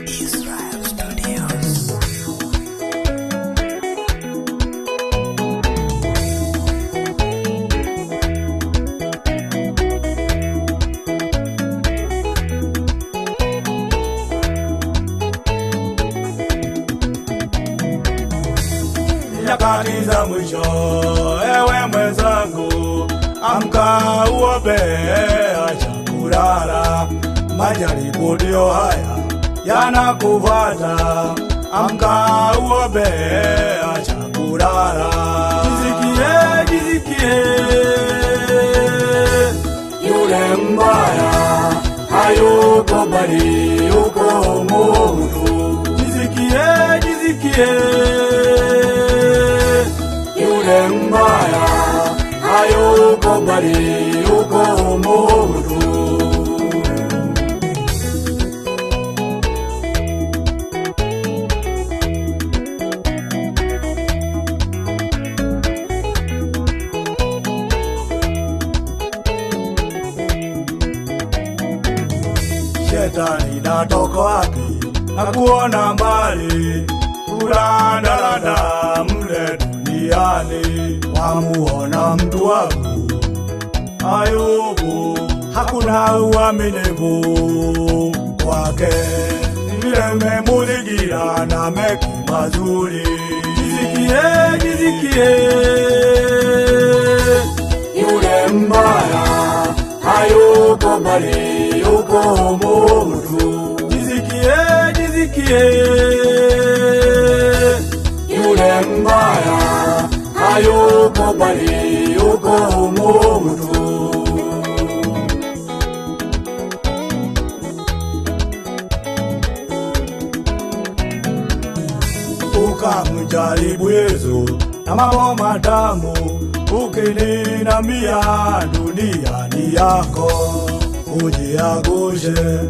Israel Studios. Nyakati za mwisho, ewe mwenzangu, amka uombe, acha kulala. Majaribu ndio haya yanakufuata, amka uombe, acha kulala. Jizikie, yule mbaya hayuko bali yuko Mungu. Jizikie, yule mbaya hayuko bali yuko Mungu. Shetani natoka wapi na kuona mbali, kurandaranda mle duniani. Wamuona mtu wangu Ayubu, hakuna uaminifu kwake, vile memuzigira na meki mazuri. Jizikie, yule mbaya hayuko bali yuko Mungu. Jizikie, yule mbaya hayuko bali yuko Mungu. Ukamjaribu Yesu na mambo matamu, ukininamia dunia ni yako. Ujiagushe,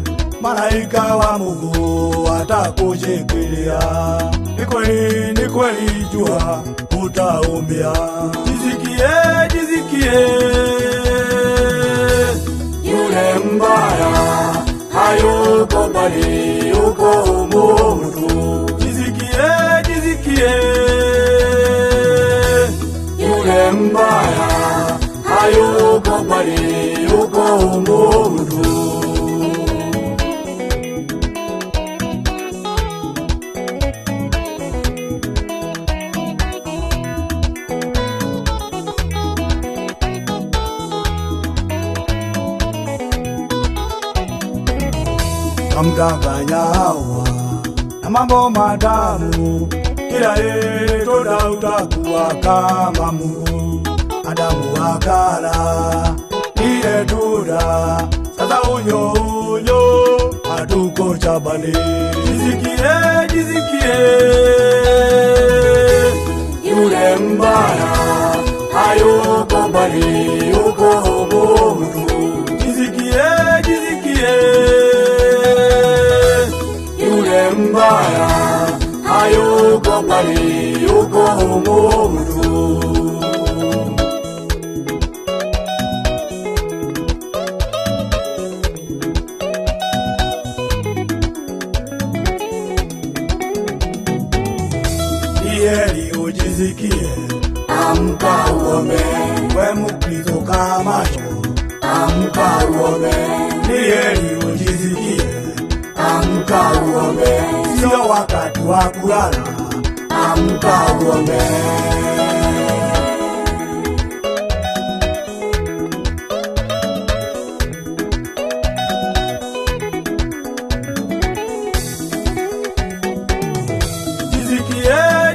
malaika wa Mungu atakushikilia. Ni kweli jua utaumia. Jizikie, yule mbaya hayuko bali yuko Mungu. Jizikie, yule mbaya hayuko bali yuko Mungu. Kamdanganya Hawa na mambo matamu, kila toda utakuwa kama Mungu. Adamu akala ile tunda, sasa unyo hatuko chabani. Jizikie, yule mbaya hayuko bali yuko Mungu. Jizikie, yule mbaya hayuko bali yuko Mungu. Heri ujizikie, amka uombe. We Mkristo kamacho, amka uombe. Heri ujizikie, amka uombe. Sio wakati wa kulala, amka uombe.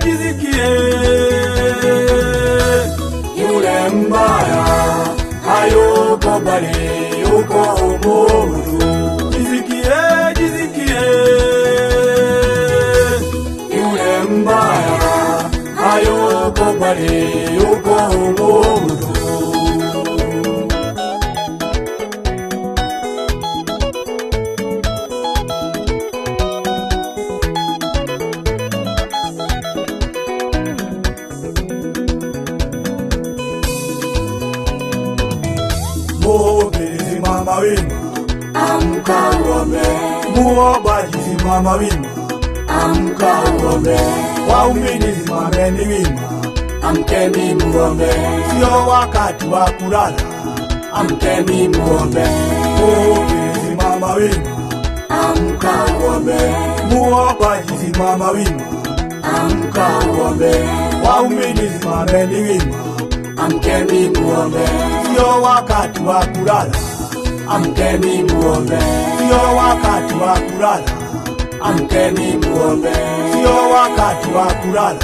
Jizikie, yule mbaya hayuko bali yuko Mungu. Jizikie, yule mbaya hayuko bali yuko Mungu. Simama wima, Muombaji simama wima, amka uombe. waumini simameni wima, Amkeni muombe, sio wakati wa kulala. amkeni muombe. Muumini simama wima, Amka uombe, muombaji simama wima, amka uombe. waumini simameni wima, Amkeni muombe, sio wakati wa kulala. amkeni muombe. Sio wakati wa kulala, Amkeni muombe, sio wakati wa kulala,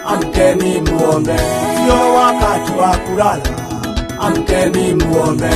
amkeni muombe. sio wakati wa kulala. Amkeni muombe.